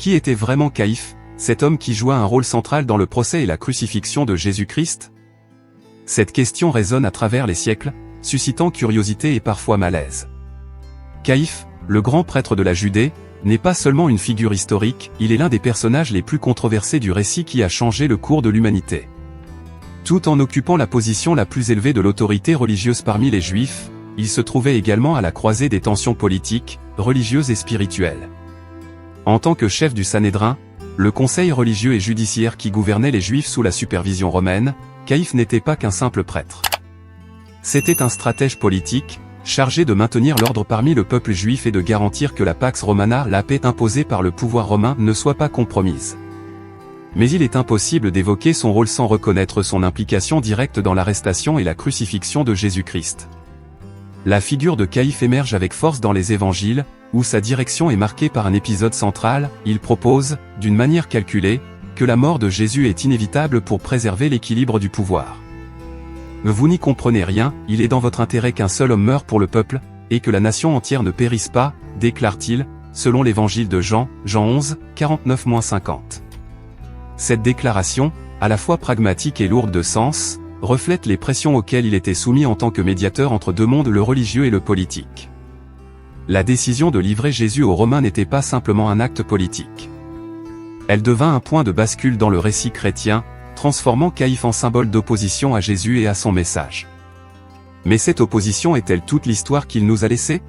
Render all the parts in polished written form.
Qui était vraiment Caïphe, cet homme qui joua un rôle central dans le procès et la crucifixion de Jésus-Christ? Cette question résonne à travers les siècles, suscitant curiosité et parfois malaise. Caïphe, le grand prêtre de la Judée, n'est pas seulement une figure historique, il est l'un des personnages les plus controversés du récit qui a changé le cours de l'humanité. Tout en occupant la position la plus élevée de l'autorité religieuse parmi les Juifs, il se trouvait également à la croisée des tensions politiques, religieuses et spirituelles. En tant que chef du Sanhédrin, le conseil religieux et judiciaire qui gouvernait les Juifs sous la supervision romaine, Caïphe n'était pas qu'un simple prêtre. C'était un stratège politique, chargé de maintenir l'ordre parmi le peuple juif et de garantir que la Pax Romana, la paix imposée par le pouvoir romain, ne soit pas compromise. Mais il est impossible d'évoquer son rôle sans reconnaître son implication directe dans l'arrestation et la crucifixion de Jésus-Christ. La figure de Caïphe émerge avec force dans les évangiles, où sa direction est marquée par un épisode central. Il propose, d'une manière calculée, que la mort de Jésus est inévitable pour préserver l'équilibre du pouvoir. Vous n'y comprenez rien, il est dans votre intérêt qu'un seul homme meure pour le peuple, et que la nation entière ne périsse pas, déclare-t-il, selon l'évangile de Jean, Jean 11, 49-50. Cette déclaration, à la fois pragmatique et lourde de sens, reflète les pressions auxquelles il était soumis en tant que médiateur entre deux mondes, le religieux et le politique. La décision de livrer Jésus aux Romains n'était pas simplement un acte politique. Elle devint un point de bascule dans le récit chrétien, transformant Caïphe en symbole d'opposition à Jésus et à son message. Mais cette opposition est-elle toute l'histoire qu'il nous a laissée?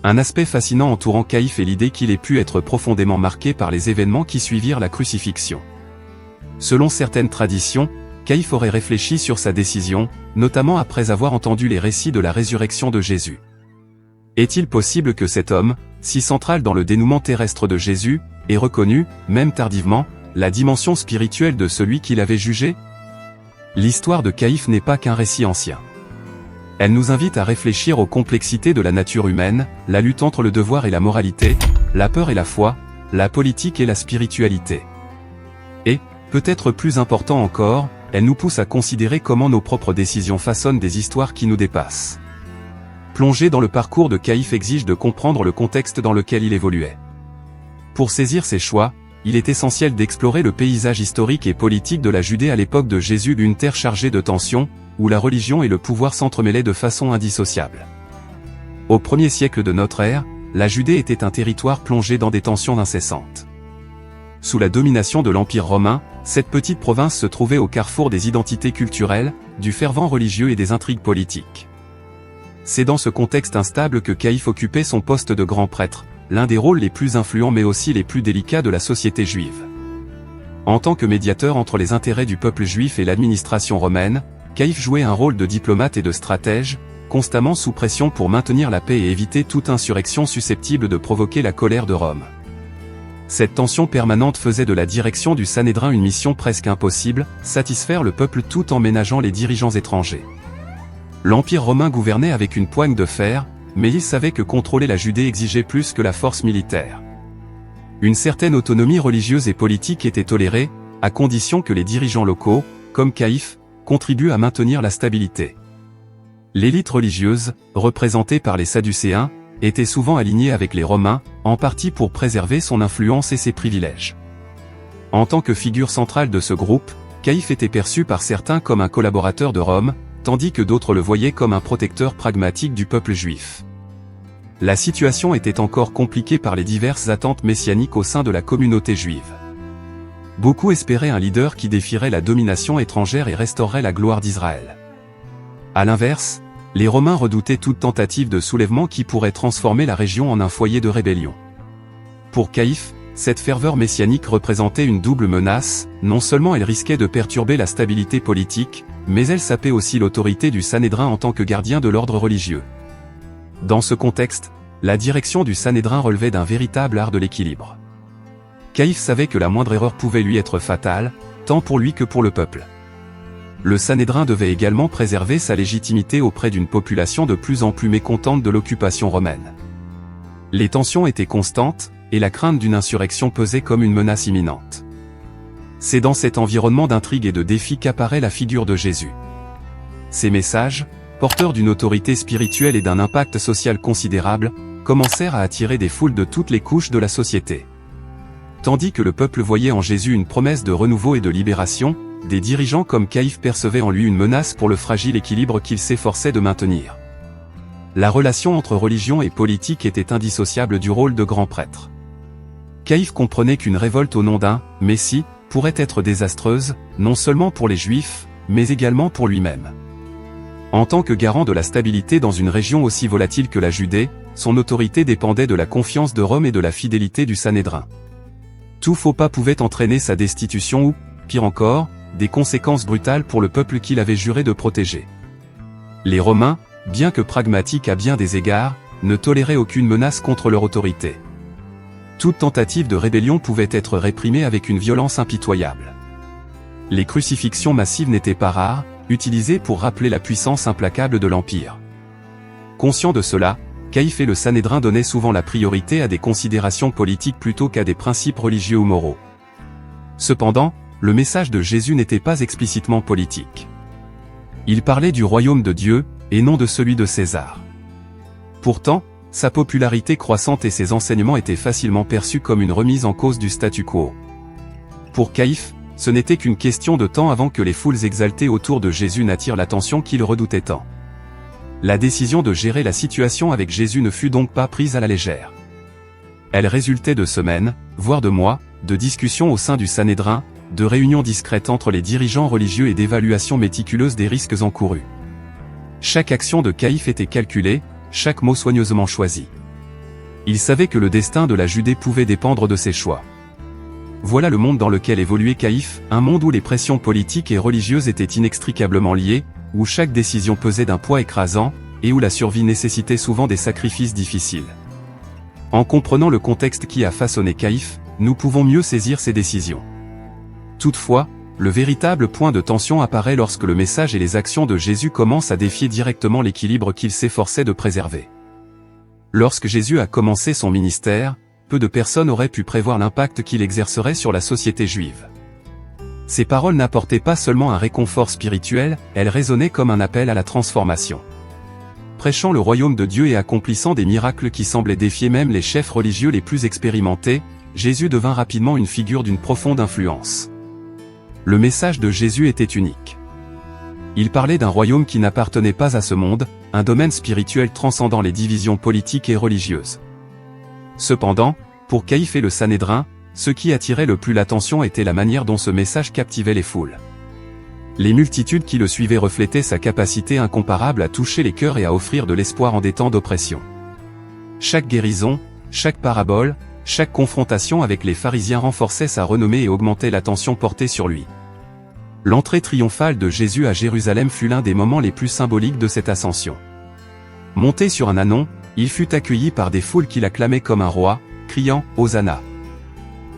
Un aspect fascinant entourant Caïphe est l'idée qu'il ait pu être profondément marqué par les événements qui suivirent la crucifixion. Selon certaines traditions, Caïphe aurait réfléchi sur sa décision, notamment après avoir entendu les récits de la résurrection de Jésus. Est-il possible que cet homme, si central dans le dénouement terrestre de Jésus, ait reconnu, même tardivement, la dimension spirituelle de celui qu'il avait jugé? L'histoire de Caïphe n'est pas qu'un récit ancien. Elle nous invite à réfléchir aux complexités de la nature humaine, la lutte entre le devoir et la moralité, la peur et la foi, la politique et la spiritualité. Et, peut-être plus important encore, elle nous pousse à considérer comment nos propres décisions façonnent des histoires qui nous dépassent. Plonger dans le parcours de Caïphe exige de comprendre le contexte dans lequel il évoluait. Pour saisir ses choix, il est essentiel d'explorer le paysage historique et politique de la Judée à l'époque de Jésus, une terre chargée de tensions, où la religion et le pouvoir s'entremêlaient de façon indissociable. Au 1er siècle de notre ère, la Judée était un territoire plongé dans des tensions incessantes. Sous la domination de l'Empire romain, cette petite province se trouvait au carrefour des identités culturelles, du fervent religieux et des intrigues politiques. C'est dans ce contexte instable que Caïphe occupait son poste de grand prêtre, l'un des rôles les plus influents mais aussi les plus délicats de la société juive. En tant que médiateur entre les intérêts du peuple juif et l'administration romaine, Caïphe jouait un rôle de diplomate et de stratège, constamment sous pression pour maintenir la paix et éviter toute insurrection susceptible de provoquer la colère de Rome. Cette tension permanente faisait de la direction du Sanhédrin une mission presque impossible, satisfaire le peuple tout en ménageant les dirigeants étrangers. L'Empire romain gouvernait avec une poigne de fer, mais il savait que contrôler la Judée exigeait plus que la force militaire. Une certaine autonomie religieuse et politique était tolérée, à condition que les dirigeants locaux, comme Caïphe, contribuent à maintenir la stabilité. L'élite religieuse, représentée par les Sadducéens, était souvent alignée avec les Romains, en partie pour préserver son influence et ses privilèges. En tant que figure centrale de ce groupe, Caïphe était perçu par certains comme un collaborateur de Rome, tandis que d'autres le voyaient comme un protecteur pragmatique du peuple juif. La situation était encore compliquée par les diverses attentes messianiques au sein de la communauté juive. Beaucoup espéraient un leader qui défierait la domination étrangère et restaurerait la gloire d'Israël. À l'inverse, les Romains redoutaient toute tentative de soulèvement qui pourrait transformer la région en un foyer de rébellion. Pour Caïphe, cette ferveur messianique représentait une double menace, non seulement elle risquait de perturber la stabilité politique, mais elle sapait aussi l'autorité du Sanhédrin en tant que gardien de l'ordre religieux. Dans ce contexte, la direction du Sanhédrin relevait d'un véritable art de l'équilibre. Caïphe savait que la moindre erreur pouvait lui être fatale, tant pour lui que pour le peuple. Le Sanhédrin devait également préserver sa légitimité auprès d'une population de plus en plus mécontente de l'occupation romaine. Les tensions étaient constantes, et la crainte d'une insurrection pesait comme une menace imminente. C'est dans cet environnement d'intrigue et de défi qu'apparaît la figure de Jésus. Ses messages, porteurs d'une autorité spirituelle et d'un impact social considérable, commencèrent à attirer des foules de toutes les couches de la société. Tandis que le peuple voyait en Jésus une promesse de renouveau et de libération, des dirigeants comme Caïphe percevaient en lui une menace pour le fragile équilibre qu'il s'efforçait de maintenir. La relation entre religion et politique était indissociable du rôle de grand prêtre. Caïphe comprenait qu'une révolte au nom d'un « Messie » pourrait être désastreuse, non seulement pour les Juifs, mais également pour lui-même. En tant que garant de la stabilité dans une région aussi volatile que la Judée, son autorité dépendait de la confiance de Rome et de la fidélité du Sanhédrin. Tout faux pas pouvait entraîner sa destitution ou, pire encore, des conséquences brutales pour le peuple qu'il avait juré de protéger. Les Romains, bien que pragmatiques à bien des égards, ne toléraient aucune menace contre leur autorité. Toute tentative de rébellion pouvait être réprimée avec une violence impitoyable. Les crucifixions massives n'étaient pas rares, utilisées pour rappeler la puissance implacable de l'Empire. Conscient de cela, Caïphe et le Sanhédrin donnaient souvent la priorité à des considérations politiques plutôt qu'à des principes religieux ou moraux. Cependant, le message de Jésus n'était pas explicitement politique. Il parlait du royaume de Dieu, et non de celui de César. Pourtant, sa popularité croissante et ses enseignements étaient facilement perçus comme une remise en cause du statu quo. Pour Caïphe, ce n'était qu'une question de temps avant que les foules exaltées autour de Jésus n'attirent l'attention qu'il redoutait tant. La décision de gérer la situation avec Jésus ne fut donc pas prise à la légère. Elle résultait de semaines, voire de mois, de discussions au sein du Sanhédrin, de réunions discrètes entre les dirigeants religieux et d'évaluations méticuleuses des risques encourus. Chaque action de Caïphe était calculée, chaque mot soigneusement choisi. Il savait que le destin de la Judée pouvait dépendre de ses choix. Voilà le monde dans lequel évoluait Caïphe, un monde où les pressions politiques et religieuses étaient inextricablement liées, où chaque décision pesait d'un poids écrasant, et où la survie nécessitait souvent des sacrifices difficiles. En comprenant le contexte qui a façonné Caïphe, nous pouvons mieux saisir ses décisions. Toutefois, le véritable point de tension apparaît lorsque le message et les actions de Jésus commencent à défier directement l'équilibre qu'il s'efforçait de préserver. Lorsque Jésus a commencé son ministère, peu de personnes auraient pu prévoir l'impact qu'il exercerait sur la société juive. Ces paroles n'apportaient pas seulement un réconfort spirituel, elles résonnaient comme un appel à la transformation. Prêchant le royaume de Dieu et accomplissant des miracles qui semblaient défier même les chefs religieux les plus expérimentés, Jésus devint rapidement une figure d'une profonde influence. Le message de Jésus était unique. Il parlait d'un royaume qui n'appartenait pas à ce monde, un domaine spirituel transcendant les divisions politiques et religieuses. Cependant, pour Caïphe et le Sanhédrin, ce qui attirait le plus l'attention était la manière dont ce message captivait les foules. Les multitudes qui le suivaient reflétaient sa capacité incomparable à toucher les cœurs et à offrir de l'espoir en des temps d'oppression. Chaque guérison, chaque parabole, chaque confrontation avec les pharisiens renforçait sa renommée et augmentait l'attention portée sur lui. L'entrée triomphale de Jésus à Jérusalem fut l'un des moments les plus symboliques de cette ascension. Monté sur un ânon, il fut accueilli par des foules qui l'acclamaient comme un roi, criant « Hosanna ».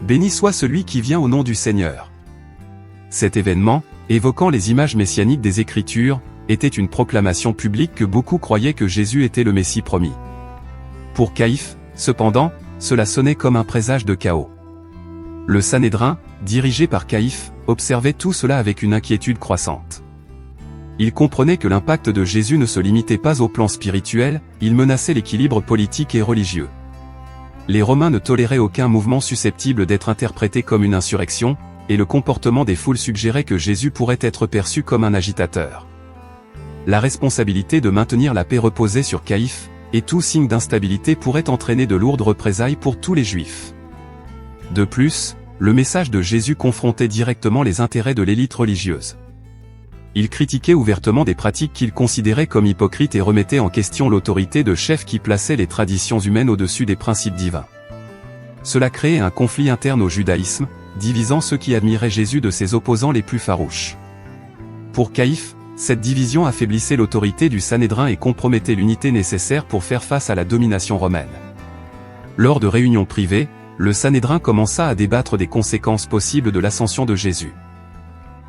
Béni soit celui qui vient au nom du Seigneur. Cet événement, évoquant les images messianiques des Écritures, était une proclamation publique que beaucoup croyaient que Jésus était le Messie promis. Pour Caïphe, cependant, cela sonnait comme un présage de chaos. Le Sanhédrin, dirigé par Caïphe, observait tout cela avec une inquiétude croissante. Il comprenait que l'impact de Jésus ne se limitait pas au plan spirituel, il menaçait l'équilibre politique et religieux. Les Romains ne toléraient aucun mouvement susceptible d'être interprété comme une insurrection, et le comportement des foules suggérait que Jésus pourrait être perçu comme un agitateur. La responsabilité de maintenir la paix reposait sur Caïphe, et tout signe d'instabilité pourrait entraîner de lourdes représailles pour tous les Juifs. De plus, le message de Jésus confrontait directement les intérêts de l'élite religieuse. Il critiquait ouvertement des pratiques qu'il considérait comme hypocrites et remettait en question l'autorité de chefs qui plaçaient les traditions humaines au-dessus des principes divins. Cela créait un conflit interne au judaïsme, divisant ceux qui admiraient Jésus de ses opposants les plus farouches. Pour Caïphe, cette division affaiblissait l'autorité du Sanhédrin et compromettait l'unité nécessaire pour faire face à la domination romaine. Lors de réunions privées, le Sanhédrin commença à débattre des conséquences possibles de l'ascension de Jésus.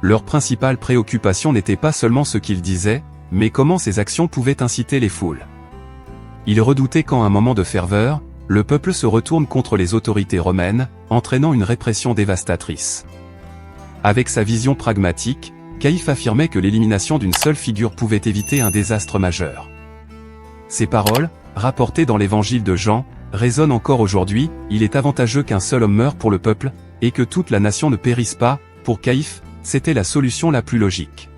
Leur principale préoccupation n'était pas seulement ce qu'il disait, mais comment ses actions pouvaient inciter les foules. Ils redoutaient qu'en un moment de ferveur, le peuple se retourne contre les autorités romaines, entraînant une répression dévastatrice. Avec sa vision pragmatique, Caïphe affirmait que l'élimination d'une seule figure pouvait éviter un désastre majeur. Ces paroles, rapportées dans l'évangile de Jean, résonne encore aujourd'hui, il est avantageux qu'un seul homme meure pour le peuple, et que toute la nation ne périsse pas. Pour Caïphe, c'était la solution la plus logique.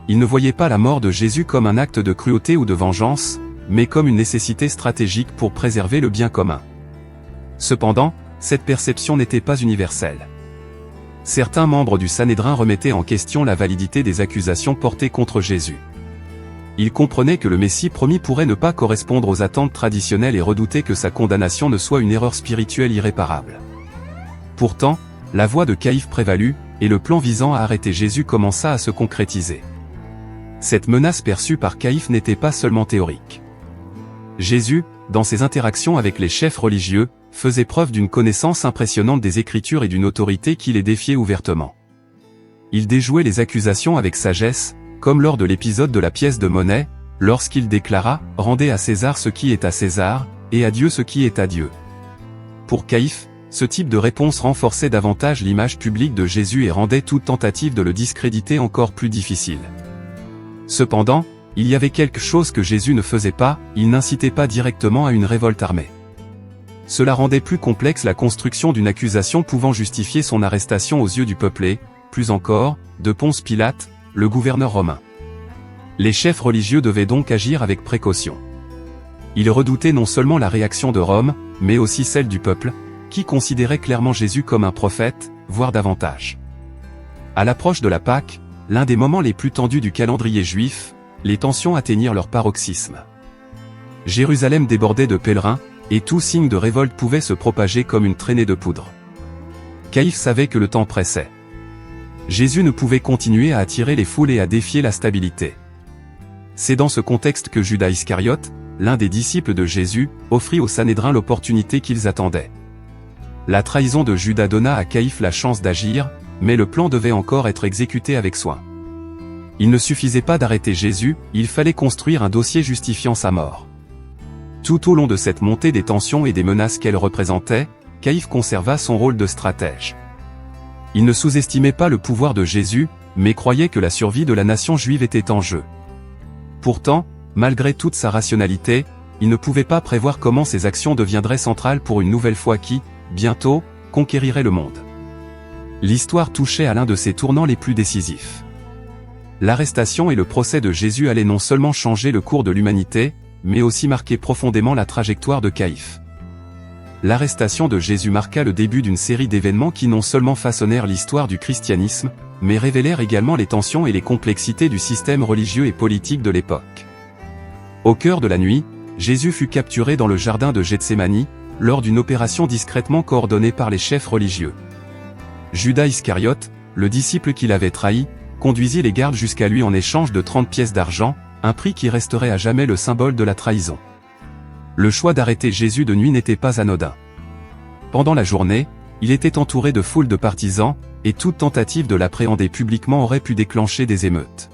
Il ne voyait pas la mort de Jésus comme un acte de cruauté ou de vengeance, mais comme une nécessité stratégique pour préserver le bien commun. Cependant, cette perception n'était pas universelle. Certains membres du Sanhédrin remettaient en question la validité des accusations portées contre Jésus. Ils comprenaient que le Messie promis pourrait ne pas correspondre aux attentes traditionnelles et redoutaient que sa condamnation ne soit une erreur spirituelle irréparable. Pourtant, la voix de Caïphe prévalut, et le plan visant à arrêter Jésus commença à se concrétiser. Cette menace perçue par Caïphe n'était pas seulement théorique. Jésus, dans ses interactions avec les chefs religieux, faisait preuve d'une connaissance impressionnante des Écritures et d'une autorité qui les défiait ouvertement. Il déjouait les accusations avec sagesse, comme lors de l'épisode de la pièce de monnaie, lorsqu'il déclara « Rendez à César ce qui est à César, et à Dieu ce qui est à Dieu ». Pour Caïphe, ce type de réponse renforçait davantage l'image publique de Jésus et rendait toute tentative de le discréditer encore plus difficile. Cependant, il y avait quelque chose que Jésus ne faisait pas, il n'incitait pas directement à une révolte armée. Cela rendait plus complexe la construction d'une accusation pouvant justifier son arrestation aux yeux du peuple et, plus encore, de Ponce Pilate, le gouverneur romain. Les chefs religieux devaient donc agir avec précaution. Ils redoutaient non seulement la réaction de Rome, mais aussi celle du peuple, qui considérait clairement Jésus comme un prophète, voire davantage. À l'approche de la Pâque, l'un des moments les plus tendus du calendrier juif, les tensions atteignirent leur paroxysme. Jérusalem débordait de pèlerins, et tout signe de révolte pouvait se propager comme une traînée de poudre. Caïphe savait que le temps pressait. Jésus ne pouvait continuer à attirer les foules et à défier la stabilité. C'est dans ce contexte que Judas Iscariote, l'un des disciples de Jésus, offrit au Sanhédrin l'opportunité qu'ils attendaient. La trahison de Judas donna à Caïphe la chance d'agir, mais le plan devait encore être exécuté avec soin. Il ne suffisait pas d'arrêter Jésus, il fallait construire un dossier justifiant sa mort. Tout au long de cette montée des tensions et des menaces qu'elle représentait, Caïphe conserva son rôle de stratège. Il ne sous-estimait pas le pouvoir de Jésus, mais croyait que la survie de la nation juive était en jeu. Pourtant, malgré toute sa rationalité, il ne pouvait pas prévoir comment ses actions deviendraient centrales pour une nouvelle foi qui, bientôt, conquérirait le monde. L'histoire touchait à l'un de ses tournants les plus décisifs. L'arrestation et le procès de Jésus allaient non seulement changer le cours de l'humanité, mais aussi marquer profondément la trajectoire de Caïphe. L'arrestation de Jésus marqua le début d'une série d'événements qui non seulement façonnèrent l'histoire du christianisme, mais révélèrent également les tensions et les complexités du système religieux et politique de l'époque. Au cœur de la nuit, Jésus fut capturé dans le jardin de Gethsémani, lors d'une opération discrètement coordonnée par les chefs religieux. Judas Iscariote, le disciple qui l'avait trahi, conduisit les gardes jusqu'à lui en échange de 30 pièces d'argent, un prix qui resterait à jamais le symbole de la trahison. Le choix d'arrêter Jésus de nuit n'était pas anodin. Pendant la journée, il était entouré de foules de partisans, et toute tentative de l'appréhender publiquement aurait pu déclencher des émeutes.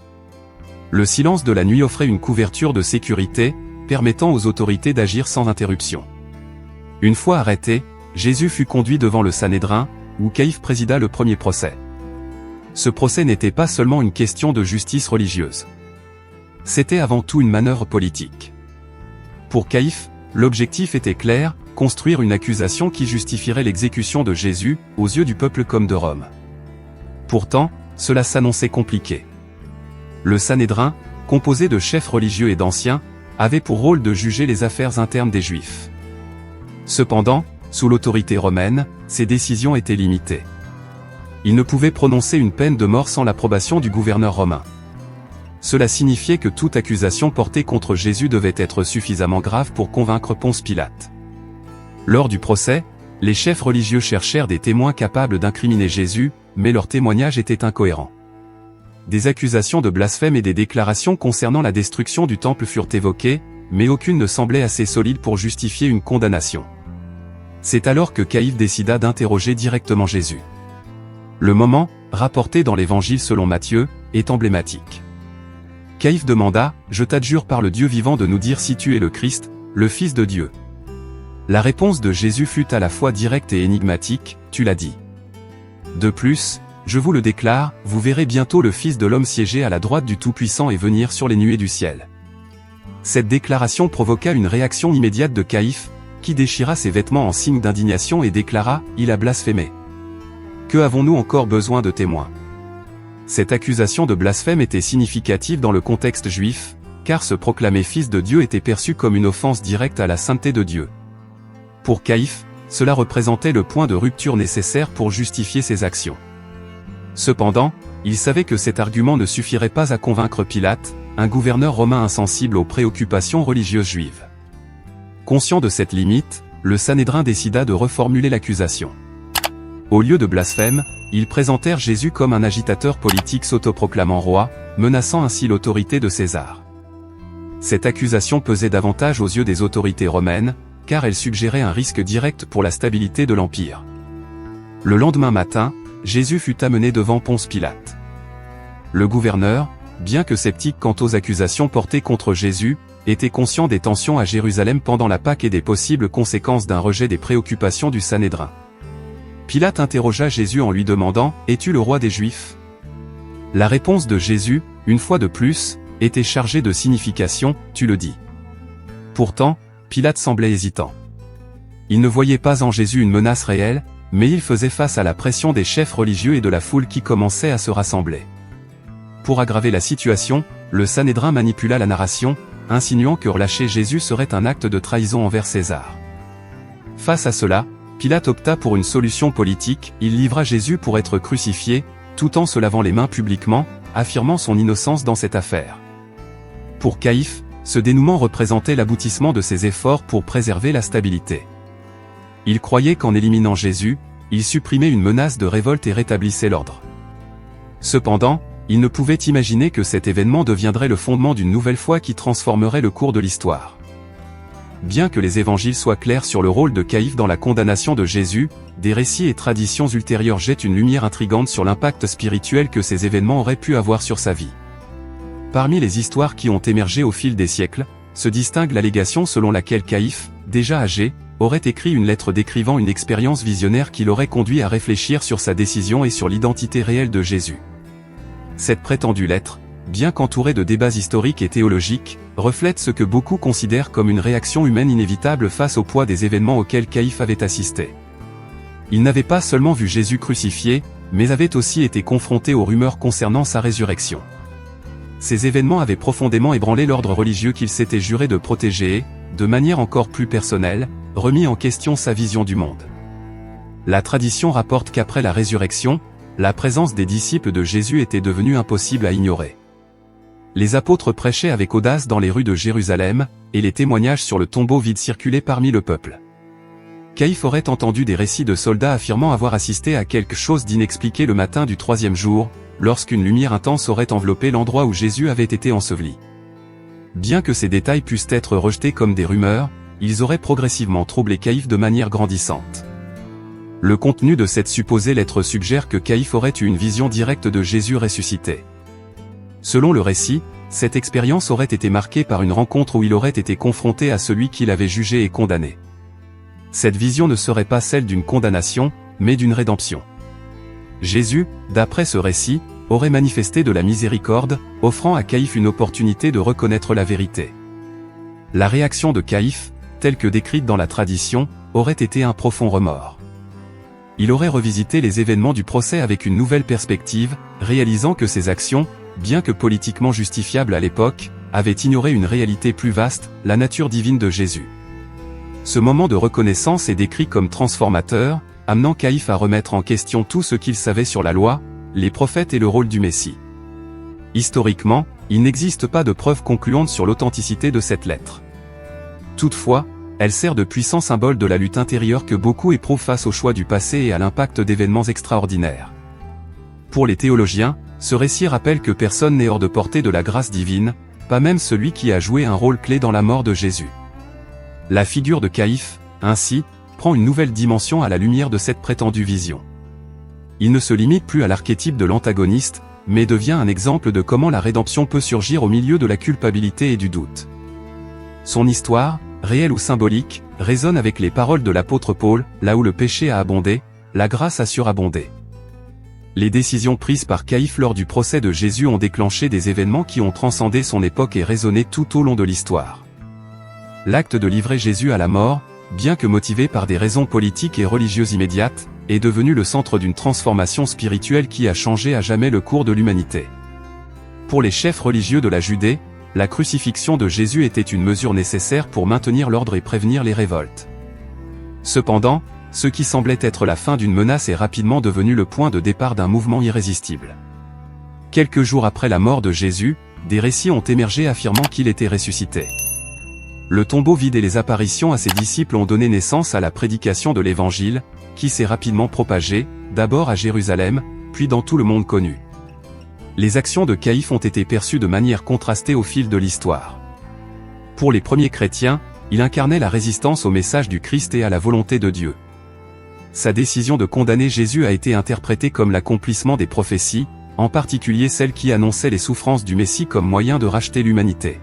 Le silence de la nuit offrait une couverture de sécurité, permettant aux autorités d'agir sans interruption. Une fois arrêté, Jésus fut conduit devant le Sanhédrin, où Caïphe présida le premier procès. Ce procès n'était pas seulement une question de justice religieuse. C'était avant tout une manœuvre politique. Pour Caïphe, l'objectif était clair, construire une accusation qui justifierait l'exécution de Jésus, aux yeux du peuple comme de Rome. Pourtant, cela s'annonçait compliqué. Le Sanhédrin, composé de chefs religieux et d'anciens, avait pour rôle de juger les affaires internes des Juifs. Cependant, sous l'autorité romaine, ces décisions étaient limitées. Il ne pouvait prononcer une peine de mort sans l'approbation du gouverneur romain. Cela signifiait que toute accusation portée contre Jésus devait être suffisamment grave pour convaincre Ponce Pilate. Lors du procès, les chefs religieux cherchèrent des témoins capables d'incriminer Jésus, mais leurs témoignages étaient incohérents. Des accusations de blasphème et des déclarations concernant la destruction du temple furent évoquées, mais aucune ne semblait assez solide pour justifier une condamnation. C'est alors que Caïphe décida d'interroger directement Jésus. Le moment, rapporté dans l'Évangile selon Matthieu, est emblématique. Caïphe demanda, « Je t'adjure par le Dieu vivant de nous dire si tu es le Christ, le Fils de Dieu. » La réponse de Jésus fut à la fois directe et énigmatique, « Tu l'as dit. De plus, je vous le déclare, vous verrez bientôt le Fils de l'homme siéger à la droite du Tout-Puissant et venir sur les nuées du ciel. » Cette déclaration provoqua une réaction immédiate de Caïphe, qui déchira ses vêtements en signe d'indignation et déclara « Il a blasphémé. Que avons-nous encore besoin de témoins ?» Cette accusation de blasphème était significative dans le contexte juif, car se proclamer fils de Dieu était perçu comme une offense directe à la sainteté de Dieu. Pour Caïphe, cela représentait le point de rupture nécessaire pour justifier ses actions. Cependant, il savait que cet argument ne suffirait pas à convaincre Pilate, un gouverneur romain insensible aux préoccupations religieuses juives. Conscient de cette limite, le Sanhédrin décida de reformuler l'accusation. Au lieu de blasphème, ils présentèrent Jésus comme un agitateur politique s'autoproclamant roi, menaçant ainsi l'autorité de César. Cette accusation pesait davantage aux yeux des autorités romaines, car elle suggérait un risque direct pour la stabilité de l'Empire. Le lendemain matin, Jésus fut amené devant Ponce Pilate. Le gouverneur, bien que sceptique quant aux accusations portées contre Jésus, était conscient des tensions à Jérusalem pendant la Pâque et des possibles conséquences d'un rejet des préoccupations du Sanhédrin. Pilate interrogea Jésus en lui demandant « Es-tu le roi des Juifs ?» La réponse de Jésus, une fois de plus, était chargée de signification « Tu le dis ». Pourtant, Pilate semblait hésitant. Il ne voyait pas en Jésus une menace réelle, mais il faisait face à la pression des chefs religieux et de la foule qui commençait à se rassembler. Pour aggraver la situation, le Sanhédrin manipula la narration, insinuant que relâcher Jésus serait un acte de trahison envers César. Face à cela, Pilate opta pour une solution politique, il livra Jésus pour être crucifié, tout en se lavant les mains publiquement, affirmant son innocence dans cette affaire. Pour Caïphe, ce dénouement représentait l'aboutissement de ses efforts pour préserver la stabilité. Il croyait qu'en éliminant Jésus, il supprimait une menace de révolte et rétablissait l'ordre. Cependant, il ne pouvait imaginer que cet événement deviendrait le fondement d'une nouvelle foi qui transformerait le cours de l'histoire. Bien que les évangiles soient clairs sur le rôle de Caïphe dans la condamnation de Jésus, des récits et traditions ultérieures jettent une lumière intrigante sur l'impact spirituel que ces événements auraient pu avoir sur sa vie. Parmi les histoires qui ont émergé au fil des siècles, se distingue l'allégation selon laquelle Caïphe, déjà âgé, aurait écrit une lettre décrivant une expérience visionnaire qui l'aurait conduit à réfléchir sur sa décision et sur l'identité réelle de Jésus. Cette prétendue lettre, bien qu'entourée de débats historiques et théologiques, reflète ce que beaucoup considèrent comme une réaction humaine inévitable face au poids des événements auxquels Caïphe avait assisté. Il n'avait pas seulement vu Jésus crucifié, mais avait aussi été confronté aux rumeurs concernant sa résurrection. Ces événements avaient profondément ébranlé l'ordre religieux qu'il s'était juré de protéger et, de manière encore plus personnelle, remis en question sa vision du monde. La tradition rapporte qu'après la résurrection, la présence des disciples de Jésus était devenue impossible à ignorer. Les apôtres prêchaient avec audace dans les rues de Jérusalem, et les témoignages sur le tombeau vide circulaient parmi le peuple. Caïphe aurait entendu des récits de soldats affirmant avoir assisté à quelque chose d'inexpliqué le matin du troisième jour, lorsqu'une lumière intense aurait enveloppé l'endroit où Jésus avait été enseveli. Bien que ces détails puissent être rejetés comme des rumeurs, ils auraient progressivement troublé Caïphe de manière grandissante. Le contenu de cette supposée lettre suggère que Caïphe aurait eu une vision directe de Jésus ressuscité. Selon le récit, cette expérience aurait été marquée par une rencontre où il aurait été confronté à celui qu'il avait jugé et condamné. Cette vision ne serait pas celle d'une condamnation, mais d'une rédemption. Jésus, d'après ce récit, aurait manifesté de la miséricorde, offrant à Caïphe une opportunité de reconnaître la vérité. La réaction de Caïphe, telle que décrite dans la tradition, aurait été un profond remords. Il aurait revisité les événements du procès avec une nouvelle perspective, réalisant que ses actions, bien que politiquement justifiables à l'époque, avaient ignoré une réalité plus vaste, la nature divine de Jésus. Ce moment de reconnaissance est décrit comme transformateur, amenant Caïphe à remettre en question tout ce qu'il savait sur la loi, les prophètes et le rôle du Messie. Historiquement, il n'existe pas de preuves concluantes sur l'authenticité de cette lettre. Toutefois, elle sert de puissant symbole de la lutte intérieure que beaucoup éprouvent face au choix du passé et à l'impact d'événements extraordinaires. Pour les théologiens, ce récit rappelle que personne n'est hors de portée de la grâce divine, pas même celui qui a joué un rôle clé dans la mort de Jésus. La figure de Caïphe, ainsi, prend une nouvelle dimension à la lumière de cette prétendue vision. Il ne se limite plus à l'archétype de l'antagoniste, mais devient un exemple de comment la rédemption peut surgir au milieu de la culpabilité et du doute. Son histoire, réelle ou symbolique, résonne avec les paroles de l'apôtre Paul, là où le péché a abondé, la grâce a surabondé. Les décisions prises par Caïphe lors du procès de Jésus ont déclenché des événements qui ont transcendé son époque et résonné tout au long de l'histoire. L'acte de livrer Jésus à la mort, bien que motivé par des raisons politiques et religieuses immédiates, est devenu le centre d'une transformation spirituelle qui a changé à jamais le cours de l'humanité. Pour les chefs religieux de la Judée, la crucifixion de Jésus était une mesure nécessaire pour maintenir l'ordre et prévenir les révoltes. Cependant, ce qui semblait être la fin d'une menace est rapidement devenu le point de départ d'un mouvement irrésistible. Quelques jours après la mort de Jésus, des récits ont émergé affirmant qu'il était ressuscité. Le tombeau vide et les apparitions à ses disciples ont donné naissance à la prédication de l'Évangile, qui s'est rapidement propagée, d'abord à Jérusalem, puis dans tout le monde connu. Les actions de Caïphe ont été perçues de manière contrastée au fil de l'histoire. Pour les premiers chrétiens, il incarnait la résistance au message du Christ et à la volonté de Dieu. Sa décision de condamner Jésus a été interprétée comme l'accomplissement des prophéties, en particulier celles qui annonçaient les souffrances du Messie comme moyen de racheter l'humanité.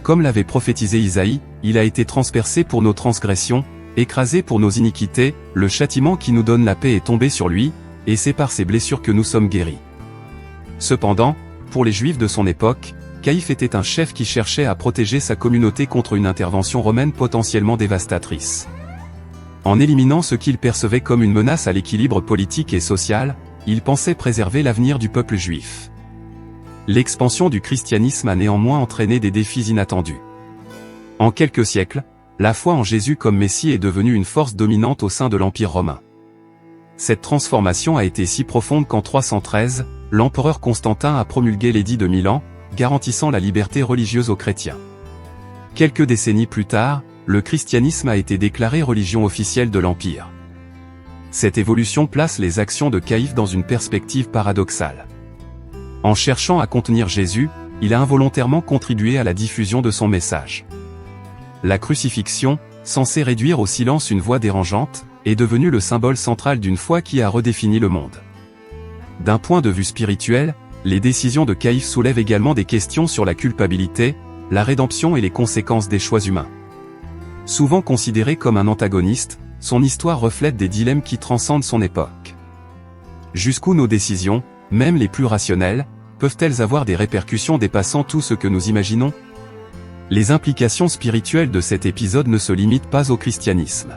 Comme l'avait prophétisé Isaïe, il a été transpercé pour nos transgressions, écrasé pour nos iniquités, le châtiment qui nous donne la paix est tombé sur lui, et c'est par ses blessures que nous sommes guéris. Cependant, pour les Juifs de son époque, Caïphe était un chef qui cherchait à protéger sa communauté contre une intervention romaine potentiellement dévastatrice. En éliminant ce qu'il percevait comme une menace à l'équilibre politique et social, il pensait préserver l'avenir du peuple juif. L'expansion du christianisme a néanmoins entraîné des défis inattendus. En quelques siècles, la foi en Jésus comme Messie est devenue une force dominante au sein de l'Empire romain. Cette transformation a été si profonde qu'en 313, l'empereur Constantin a promulgué l'édit de Milan, garantissant la liberté religieuse aux chrétiens. Quelques décennies plus tard, le christianisme a été déclaré religion officielle de l'Empire. Cette évolution place les actions de Caïphe dans une perspective paradoxale. En cherchant à contenir Jésus, il a involontairement contribué à la diffusion de son message. La crucifixion, censée réduire au silence une voix dérangeante, est devenue le symbole central d'une foi qui a redéfini le monde. D'un point de vue spirituel, les décisions de Caïphe soulèvent également des questions sur la culpabilité, la rédemption et les conséquences des choix humains. Souvent considéré comme un antagoniste, son histoire reflète des dilemmes qui transcendent son époque. Jusqu'où nos décisions, même les plus rationnelles, peuvent-elles avoir des répercussions dépassant tout ce que nous imaginons? Les implications spirituelles de cet épisode ne se limitent pas au christianisme.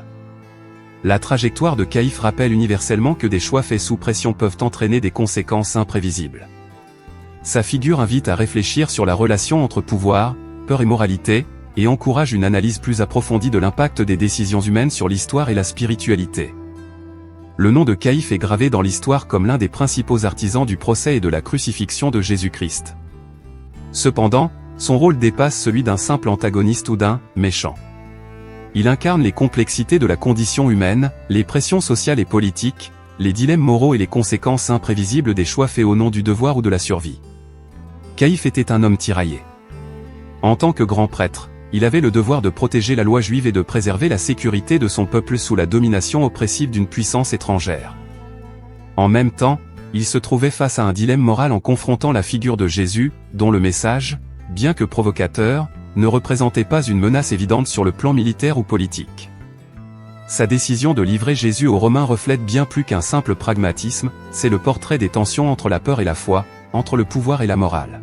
La trajectoire de Caïphe rappelle universellement que des choix faits sous pression peuvent entraîner des conséquences imprévisibles. Sa figure invite à réfléchir sur la relation entre pouvoir, peur et moralité, et encourage une analyse plus approfondie de l'impact des décisions humaines sur l'histoire et la spiritualité. Le nom de Caïphe est gravé dans l'histoire comme l'un des principaux artisans du procès et de la crucifixion de Jésus-Christ. Cependant, son rôle dépasse celui d'un simple antagoniste ou d'un « méchant ». Il incarne les complexités de la condition humaine, les pressions sociales et politiques, les dilemmes moraux et les conséquences imprévisibles des choix faits au nom du devoir ou de la survie. Caïphe était un homme tiraillé. En tant que grand prêtre, il avait le devoir de protéger la loi juive et de préserver la sécurité de son peuple sous la domination oppressive d'une puissance étrangère. En même temps, il se trouvait face à un dilemme moral en confrontant la figure de Jésus, dont le message, bien que provocateur, ne représentait pas une menace évidente sur le plan militaire ou politique. Sa décision de livrer Jésus aux Romains reflète bien plus qu'un simple pragmatisme, c'est le portrait des tensions entre la peur et la foi, entre le pouvoir et la morale.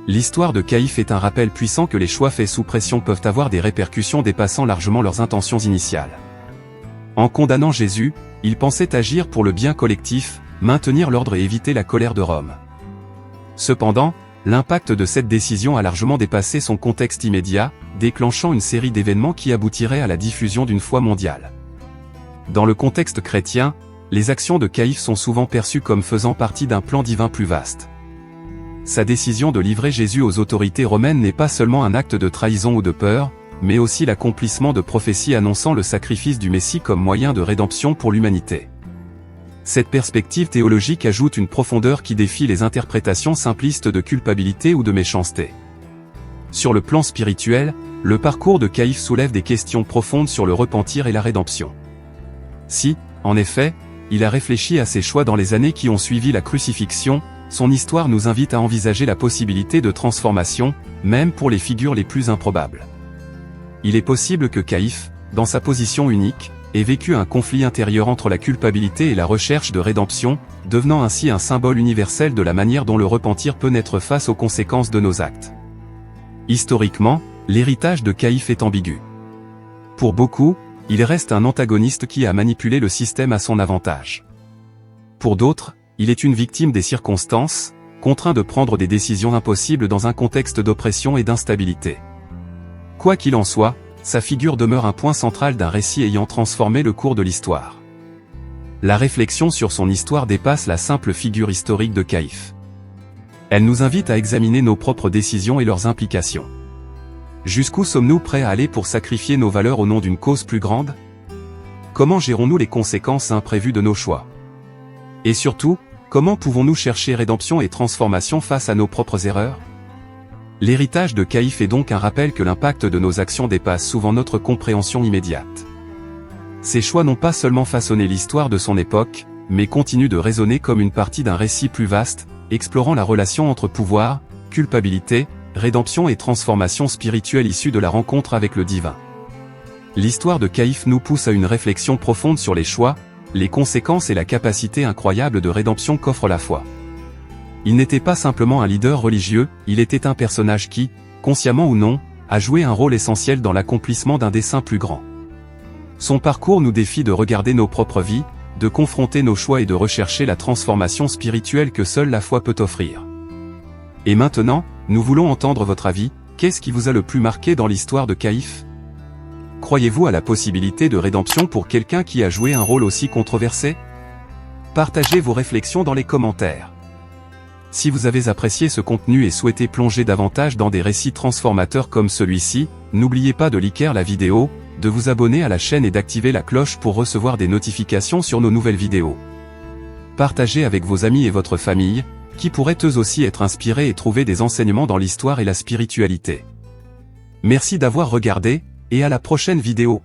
L'histoire de Caïphe est un rappel puissant que les choix faits sous pression peuvent avoir des répercussions dépassant largement leurs intentions initiales. En condamnant Jésus, il pensait agir pour le bien collectif, maintenir l'ordre et éviter la colère de Rome. Cependant, l'impact de cette décision a largement dépassé son contexte immédiat, déclenchant une série d'événements qui aboutiraient à la diffusion d'une foi mondiale. Dans le contexte chrétien, les actions de Caïphe sont souvent perçues comme faisant partie d'un plan divin plus vaste. Sa décision de livrer Jésus aux autorités romaines n'est pas seulement un acte de trahison ou de peur, mais aussi l'accomplissement de prophéties annonçant le sacrifice du Messie comme moyen de rédemption pour l'humanité. Cette perspective théologique ajoute une profondeur qui défie les interprétations simplistes de culpabilité ou de méchanceté. Sur le plan spirituel, le parcours de Caïphe soulève des questions profondes sur le repentir et la rédemption. Si, en effet, il a réfléchi à ses choix dans les années qui ont suivi la crucifixion, son histoire nous invite à envisager la possibilité de transformation, même pour les figures les plus improbables. Il est possible que Caïphe, dans sa position unique, ait vécu un conflit intérieur entre la culpabilité et la recherche de rédemption, devenant ainsi un symbole universel de la manière dont le repentir peut naître face aux conséquences de nos actes. Historiquement, l'héritage de Caïphe est ambigu. Pour beaucoup, il reste un antagoniste qui a manipulé le système à son avantage. Pour d'autres, il est une victime des circonstances, contraint de prendre des décisions impossibles dans un contexte d'oppression et d'instabilité. Quoi qu'il en soit, sa figure demeure un point central d'un récit ayant transformé le cours de l'histoire. La réflexion sur son histoire dépasse la simple figure historique de Caïphe. Elle nous invite à examiner nos propres décisions et leurs implications. Jusqu'où sommes-nous prêts à aller pour sacrifier nos valeurs au nom d'une cause plus grande? Comment gérons-nous les conséquences imprévues de nos choix? Et surtout, comment pouvons-nous chercher rédemption et transformation face à nos propres erreurs? L'héritage de Caïphe est donc un rappel que l'impact de nos actions dépasse souvent notre compréhension immédiate. Ces choix n'ont pas seulement façonné l'histoire de son époque, mais continuent de résonner comme une partie d'un récit plus vaste, explorant la relation entre pouvoir, culpabilité, rédemption et transformation spirituelle issue de la rencontre avec le divin. L'histoire de Caïphe nous pousse à une réflexion profonde sur les choix, les conséquences et la capacité incroyable de rédemption qu'offre la foi. Il n'était pas simplement un leader religieux, il était un personnage qui, consciemment ou non, a joué un rôle essentiel dans l'accomplissement d'un dessein plus grand. Son parcours nous défie de regarder nos propres vies, de confronter nos choix et de rechercher la transformation spirituelle que seule la foi peut offrir. Et maintenant, nous voulons entendre votre avis. Qu'est-ce qui vous a le plus marqué dans l'histoire de Caïphe? Croyez-vous à la possibilité de rédemption pour quelqu'un qui a joué un rôle aussi controversé? Partagez vos réflexions dans les commentaires. Si vous avez apprécié ce contenu et souhaitez plonger davantage dans des récits transformateurs comme celui-ci, n'oubliez pas de liker la vidéo, de vous abonner à la chaîne et d'activer la cloche pour recevoir des notifications sur nos nouvelles vidéos. Partagez avec vos amis et votre famille, qui pourraient eux aussi être inspirés et trouver des enseignements dans l'histoire et la spiritualité. Merci d'avoir regardé, et à la prochaine vidéo.